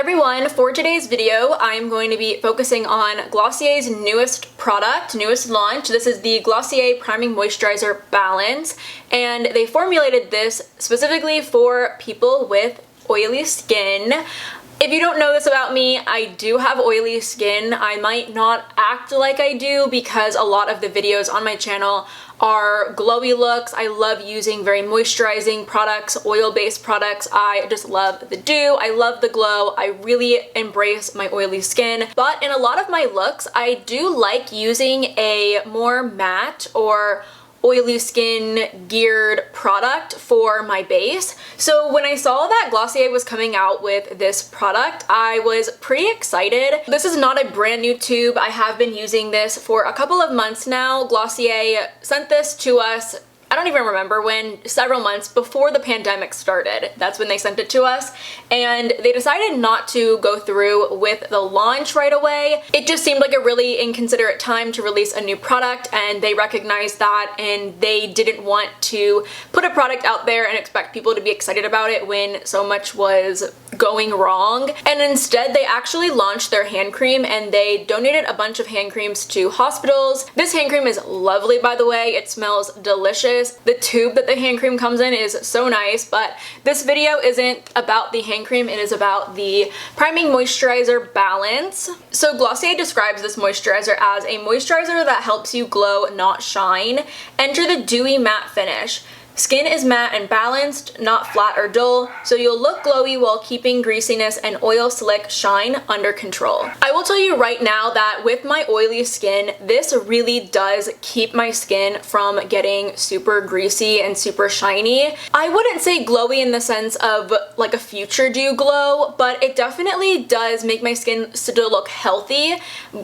everyone, for today's video I'm going to be focusing on Glossier's newest product, newest launch. This is the Glossier Priming Moisturizer Balance, and they formulated this specifically for people with oily skin. If you don't know this about me, I do have oily skin. I might not act like I do because a lot of the videos on my channel are glowy looks. I love using very moisturizing products, oil-based products. I just love the dew. I love the glow. I really embrace my oily skin. But in a lot of my looks, I do like using a more matte or oily skin geared product for my base. So when I saw that Glossier was coming out with this product, I was pretty excited. This is not a brand new tube. I have been using this for a couple of months now. Glossier sent this to us, I don't even remember when, several months before the pandemic started. That's when they sent it to us, and they decided not to go through with the launch right away. It just seemed like a really inconsiderate time to release a new product, and they recognized that, and they didn't want to put a product out there and expect people to be excited about it when so much was going wrong. And instead they actually launched their hand cream, and they donated a bunch of hand creams to hospitals. This hand cream is lovely, by the way. It smells delicious. The tube that the hand cream comes in is so nice, but this video isn't about the hand cream, it is about the Priming Moisturizer Balance. So Glossier describes this moisturizer as a moisturizer that helps you glow, not shine. Enter the dewy matte finish. Skin is matte and balanced, not flat or dull, so you'll look glowy while keeping greasiness and oil slick shine under control. I will tell you right now that with my oily skin, this really does keep my skin from getting super greasy and super shiny. I wouldn't say glowy in the sense of like a future dew glow, but it definitely does make my skin still look healthy.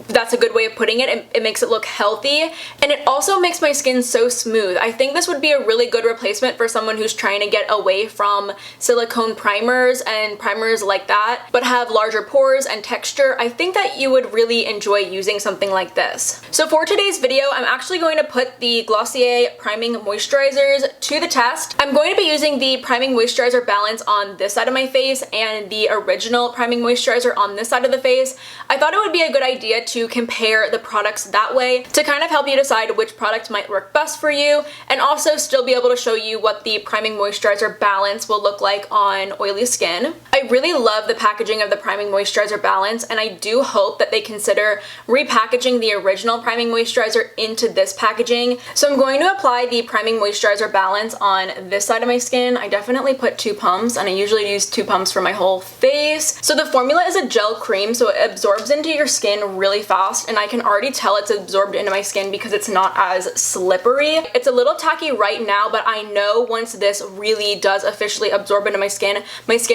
That's a good way of putting it. It makes it look healthy, and it also makes my skin so smooth. I think this would be a really good replacement for someone who's trying to get away from silicone primers and primers like that, but have larger pores and texture. I think that you would really enjoy using something like this. So for today's video, I'm actually going to put the Glossier Priming Moisturizers to the test. I'm going to be using the Priming Moisturizer Balance on this side of my face and the original Priming Moisturizer on this side of the face. I thought it would be a good idea to compare the products that way to kind of help you decide which product might work best for you, and also still be able to show you what the Priming Moisturizer Balance will look like on oily skin. I really love the packaging of the Priming Moisturizer Balance, and I do hope that they consider repackaging the original Priming Moisturizer into this packaging. So I'm going to apply the Priming Moisturizer Balance on this side of my skin. I definitely put 2 pumps, and I usually use 2 pumps for my whole face. So the formula is a gel cream, so it absorbs into your skin really fast, and I can already tell it's absorbed into my skin because it's not as slippery. It's a little tacky right now, but I know once this really does officially absorb into my skin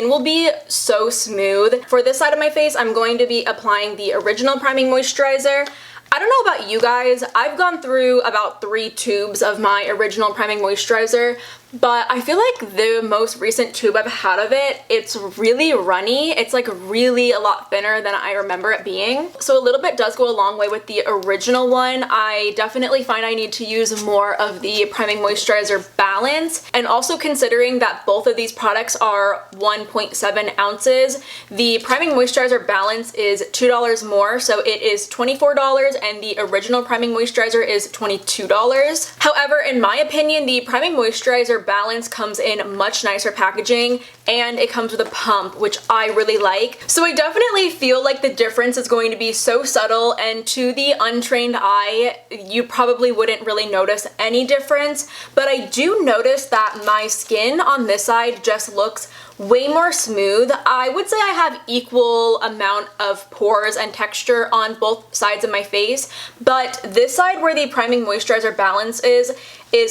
will be so smooth. For this side of my face, I'm going to be applying the original Priming Moisturizer. I don't know about you guys, I've gone through about 3 tubes of my original Priming Moisturizer, but I feel like the most recent tube I've had of it, it's really runny. It's like really a lot thinner than I remember it being. So a little bit does go a long way with the original one. I definitely find I need to use more of the Priming Moisturizer Balance. And also considering that both of these products are 1.7 ounces, the Priming Moisturizer Balance is $2 more, so it is $24, and the original Priming Moisturizer is $22. However, in my opinion, the Priming Moisturizer Balance comes in much nicer packaging, and it comes with a pump, which I really like. So I definitely feel like the difference is going to be so subtle, and to the untrained eye, you probably wouldn't really notice any difference, but I do notice that my skin on this side just looks way more smooth. I would say I have equal amount of pores and texture on both sides of my face, but this side where the Priming Moisturizer Balance is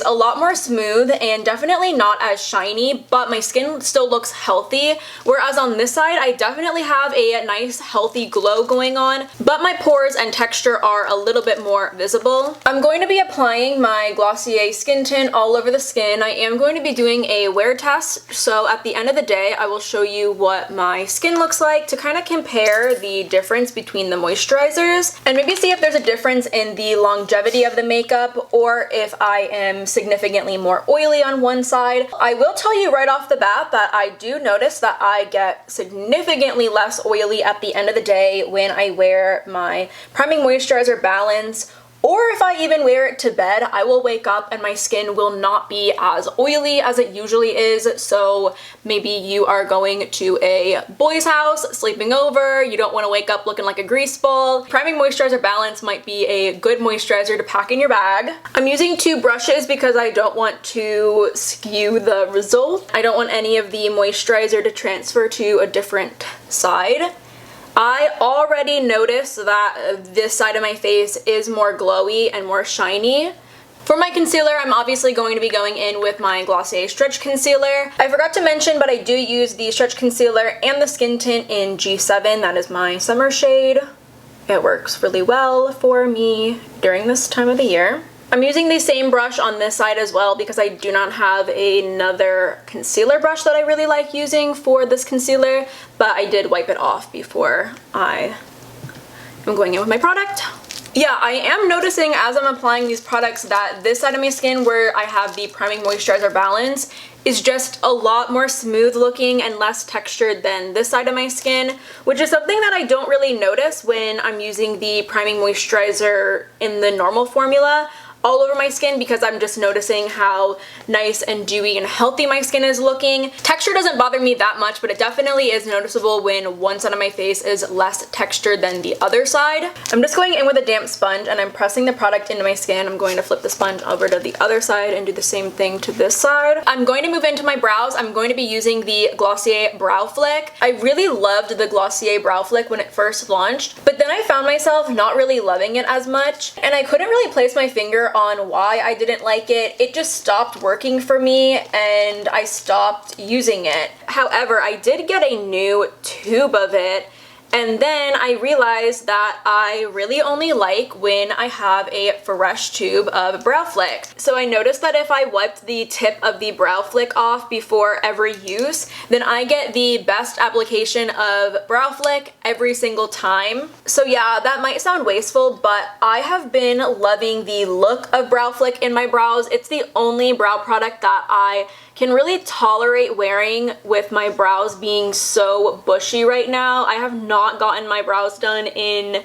a lot more smooth and definitely not as shiny, but my skin still looks healthy, whereas on this side I definitely have a nice healthy glow going on, but my pores and texture are a little bit more visible. I'm going to be applying my Glossier skin tint all over the skin. I am going to be doing a wear test, so at the end of the day day, I will show you what my skin looks like to kind of compare the difference between the moisturizers and maybe see if there's a difference in the longevity of the makeup or if I am significantly more oily on one side. I will tell you right off the bat that I do notice that I get significantly less oily at the end of the day when I wear my priming moisturizer balance, or if I even wear it to bed. I will wake up and my skin will not be as oily as it usually is. So maybe you are going to a boy's house, sleeping over, you don't want to wake up looking like a grease ball. Priming moisturizer balance might be a good moisturizer to pack in your bag. I'm using 2 brushes because I don't want to skew the result. I don't want any of the moisturizer to transfer to a different side. I already noticed that this side of my face is more glowy and more shiny. For my concealer, I'm obviously going to be going in with my Glossier Stretch Concealer. I forgot to mention, but I do use the Stretch Concealer and the Skin Tint in G7. That is my summer shade. It works really well for me during this time of the year. I'm using the same brush on this side as well because I do not have another concealer brush that I really like using for this concealer, but I did wipe it off before I am going in with my product. Yeah, I am noticing as I'm applying these products that this side of my skin where I have the priming moisturizer balance is just a lot more smooth looking and less textured than this side of my skin, which is something that I don't really notice when I'm using the priming moisturizer in the normal formula all over my skin, because I'm just noticing how nice and dewy and healthy my skin is looking. Texture doesn't bother me that much, but it definitely is noticeable when one side of my face is less textured than the other side. I'm just going in with a damp sponge and I'm pressing the product into my skin. I'm going to flip the sponge over to the other side and do the same thing to this side. I'm going to move into my brows. I'm going to be using the Glossier Brow Flick. I really loved the Glossier Brow Flick when it first launched, but then I found myself not really loving it as much, and I couldn't really place my finger on why I didn't like it. It just stopped working for me and I stopped using it. However, I did get a new tube of it, and then I realized that I really only like when I have a fresh tube of Brow Flick. So I noticed that if I wiped the tip of the Brow Flick off before every use, then I get the best application of Brow Flick every single time. So yeah, that might sound wasteful, but I have been loving the look of Brow Flick in my brows. It's the only brow product that I can really tolerate wearing with my brows being so bushy right now. I have not gotten my brows done in,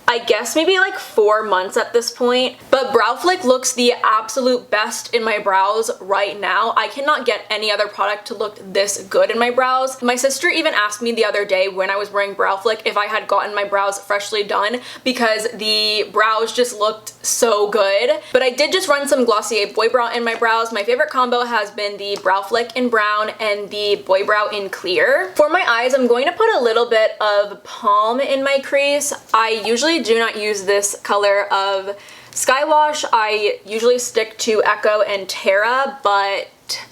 I guess, maybe like 4 months at this point, but Brow Flick looks the absolute best in my brows right now. I cannot get any other product to look this good in my brows. My sister even asked me the other day when I was wearing Brow Flick if I had gotten my brows freshly done because the brows just looked so good. But I did just run some Glossier Boy Brow in my brows. My favorite combo has been the Brow Flick in brown and the Boy Brow in clear. For my eyes, I'm going to put a little bit of Palm in my crease. I usually do not use this color of Skywash. I usually stick to Echo and Terra, but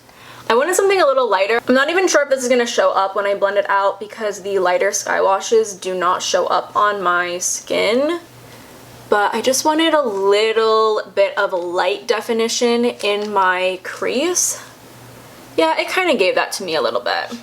I wanted something a little lighter. I'm not even sure if this is going to show up when I blend it out because the lighter Skywashes do not show up on my skin. But I just wanted a little bit of light definition in my crease. Yeah, it kind of gave that to me a little bit.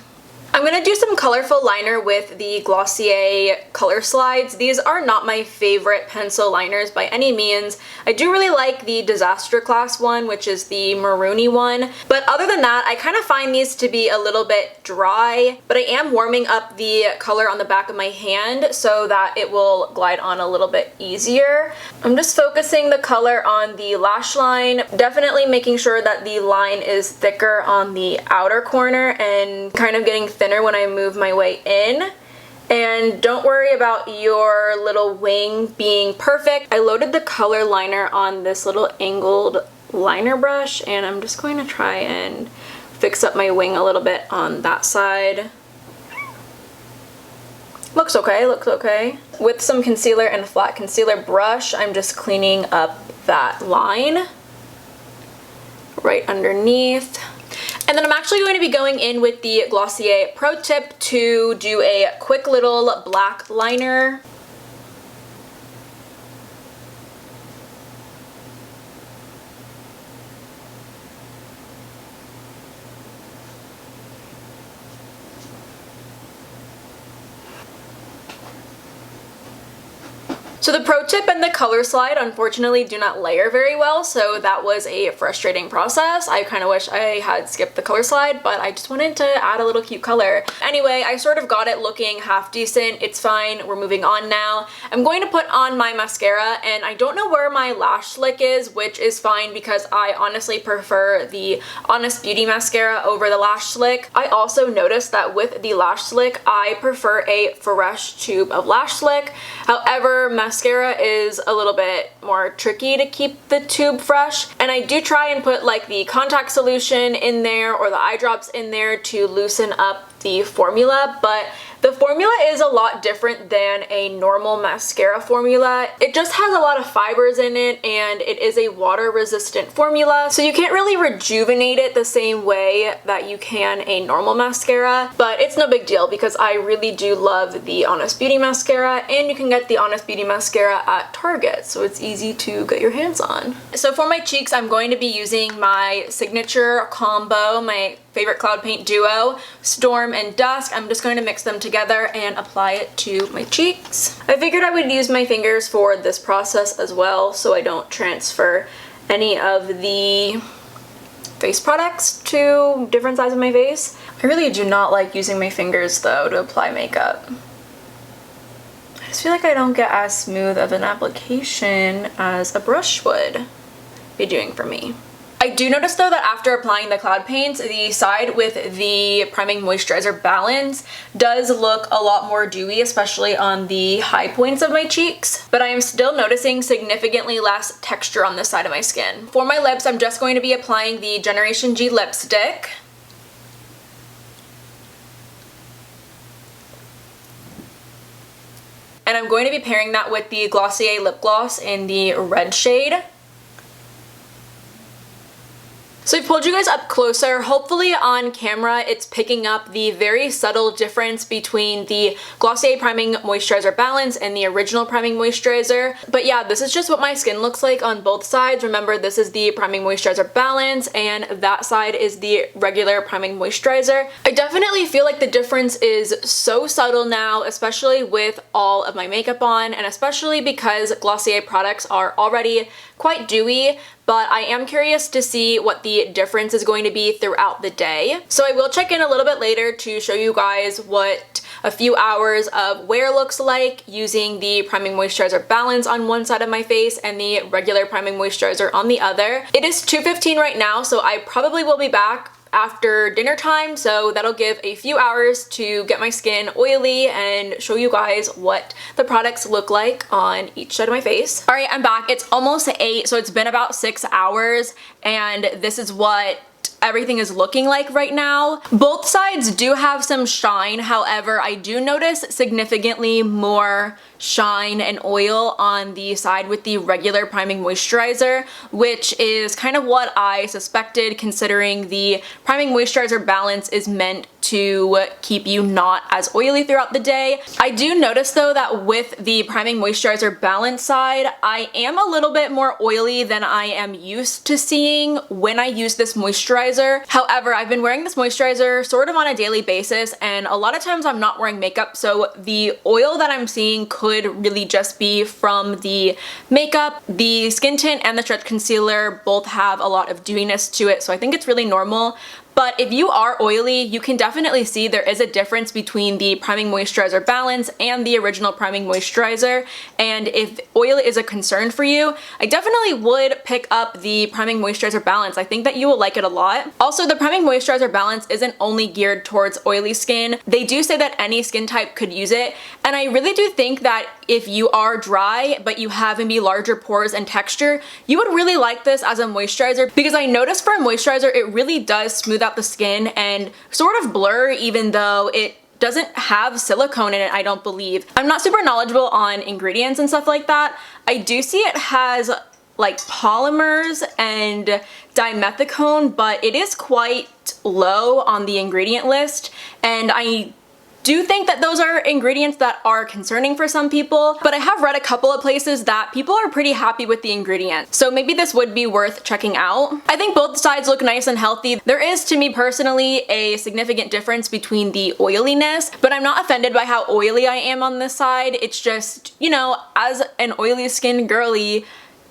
I'm going to do some colorful liner with the Glossier Color Slides. These are not my favorite pencil liners by any means. I do really like the Disaster Class one, which is the maroony one. But other than that, I kind of find these to be a little bit dry. But I am warming up the color on the back of my hand so that it will glide on a little bit easier. I'm just focusing the color on the lash line, definitely making sure that the line is thicker on the outer corner and kind of getting thinner when I move my way in. And don't worry about your little wing being perfect. I loaded the color liner on this little angled liner brush, and I'm just going to try and fix up my wing a little bit on that side. Looks okay, looks okay. With some concealer and a flat concealer brush, I'm just cleaning up that line right underneath. And then I'm actually going to be going in with the Glossier Pro Tip to do a quick little black liner. So the pro tip and the color slide unfortunately do not layer very well, so that was a frustrating process. I kind of wish I had skipped the color slide, but I just wanted to add a little cute color. Anyway, I sort of got it looking half decent. It's fine. We're moving on now. I'm going to put on my mascara, and I don't know where my lash slick is, which is fine because I honestly prefer the Honest Beauty mascara over the lash slick. I also noticed that with the lash slick, I prefer a fresh tube of lash slick. However, mascara is a little bit more tricky to keep the tube fresh, and I do try and put like the contact solution in there or the eye drops in there to loosen up the formula, but the formula is a lot different than a normal mascara formula. It just has a lot of fibers in it, and it is a water resistant formula, so you can't really rejuvenate it the same way that you can a normal mascara, but it's no big deal because I really do love the Honest Beauty mascara, and you can get the Honest Beauty mascara at Target, so it's easy to get your hands on. So for my cheeks, I'm going to be using my signature combo, my favorite cloud paint duo, Storm and Dusk. I'm just going to mix them together and apply it to my cheeks. I figured I would use my fingers for this process as well so I don't transfer any of the face products to different sides of my face. I really do not like using my fingers though to apply makeup. I just feel like I don't get as smooth of an application as a brush would be doing for me. I do notice though that after applying the cloud paints, the side with the priming moisturizer balance does look a lot more dewy, especially on the high points of my cheeks, but I am still noticing significantly less texture on this side of my skin. For my lips, I'm just going to be applying the Generation G lipstick. And I'm going to be pairing that with the Glossier lip gloss in the red shade. So I've pulled you guys up closer. Hopefully on camera it's picking up the very subtle difference between the Glossier Priming Moisturizer Balance and the original Priming Moisturizer. But yeah, this is just what my skin looks like on both sides. Remember, this is the Priming Moisturizer Balance and that side is the regular Priming Moisturizer. I definitely feel like the difference is so subtle now, especially with all of my makeup on, and especially because Glossier products are already quite dewy, but I am curious to see what the difference is going to be throughout the day. So I will check in a little bit later to show you guys what a few hours of wear looks like using the Priming Moisturizer Balance on one side of my face and the regular Priming Moisturizer on the other. It is 2:15 right now, so I probably will be back after dinner time, so that'll give a few hours to get my skin oily and show you guys what the products look like on each side of my face. Alright, I'm back. It's almost 8, so it's been about 6 hours, and this is what everything is looking like right now. Both sides do have some shine, however, I do notice significantly more shine and oil on the side with the regular priming moisturizer, which is kind of what I suspected considering the priming moisturizer balance is meant to keep you not as oily throughout the day. I do notice though that with the priming moisturizer balance side, I am a little bit more oily than I am used to seeing when I use this moisturizer. However, I've been wearing this moisturizer sort of on a daily basis, and a lot of times I'm not wearing makeup, so the oil that I'm seeing could really just be from the makeup. The skin tint and the stretch concealer both have a lot of dewiness to it, so I think it's really normal. But if you are oily, you can definitely see there is a difference between the priming moisturizer balance and the original priming moisturizer, and if oil is a concern for you, I definitely would pick up the priming moisturizer balance. I think that you will like it a lot. Also, the priming moisturizer balance isn't only geared towards oily skin. They do say that any skin type could use it, and I really do think that if you are dry but you have maybe larger pores and texture, you would really like this as a moisturizer, because I noticed for a moisturizer it really does smooth out the skin and sort of blur, even though it doesn't have silicone in it, I don't believe. I'm not super knowledgeable on ingredients and stuff like that. I do see it has like polymers and dimethicone, but it is quite low on the ingredient list, and I do think that those are ingredients that are concerning for some people, but I have read a couple of places that people are pretty happy with the ingredients. So maybe this would be worth checking out. I think both sides look nice and healthy. There is, to me personally, a significant difference between the oiliness, but I'm not offended by how oily I am on this side. It's just, you know, as an oily skin girly,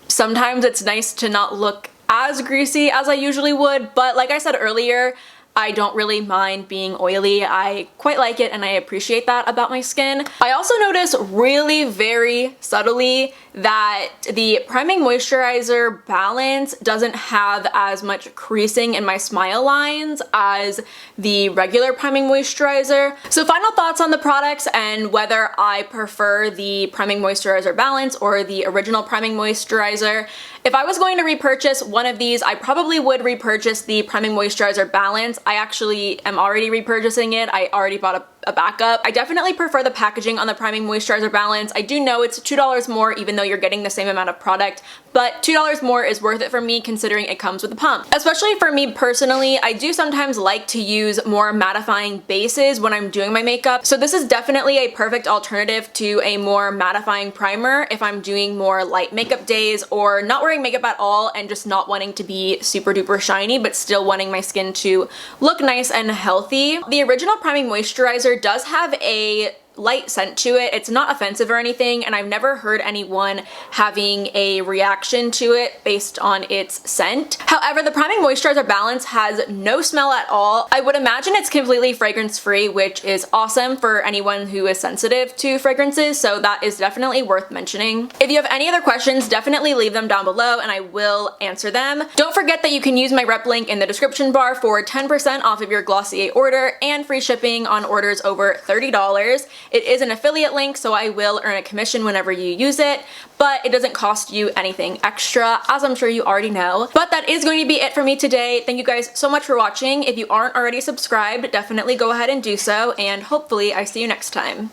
sometimes it's nice to not look as greasy as I usually would, but like I said earlier, I don't really mind being oily. I quite like it and I appreciate that about my skin. I also notice really very subtly that the Priming Moisturizer Balance doesn't have as much creasing in my smile lines as the regular Priming Moisturizer. So final thoughts on the products and whether I prefer the Priming Moisturizer Balance or the original Priming Moisturizer. If I was going to repurchase one of these, I probably would repurchase the Priming Moisturizer Balance. I actually am already repurchasing it. I already bought a backup. I definitely prefer the packaging on the Priming Moisturizer Balance. I do know it's $2 more even though you're getting the same amount of product, but $2 more is worth it for me considering it comes with a pump. Especially for me personally, I do sometimes like to use more mattifying bases when I'm doing my makeup, so this is definitely a perfect alternative to a more mattifying primer if I'm doing more light makeup days or not wearing makeup at all and just not wanting to be super duper shiny but still wanting my skin to look nice and healthy. The original Priming Moisturizer does have a light scent to it. It's not offensive or anything, and I've never heard anyone having a reaction to it based on its scent. However, the Priming Moisturizer Balance has no smell at all. I would imagine it's completely fragrance-free, which is awesome for anyone who is sensitive to fragrances, so that is definitely worth mentioning. If you have any other questions, definitely leave them down below and I will answer them. Don't forget that you can use my rep link in the description bar for 10% off of your Glossier order and free shipping on orders over $30. It is an affiliate link, so I will earn a commission whenever you use it, but it doesn't cost you anything extra, as I'm sure you already know. But that is going to be it for me today. Thank you guys so much for watching. If you aren't already subscribed, definitely go ahead and do so, and hopefully I see you next time.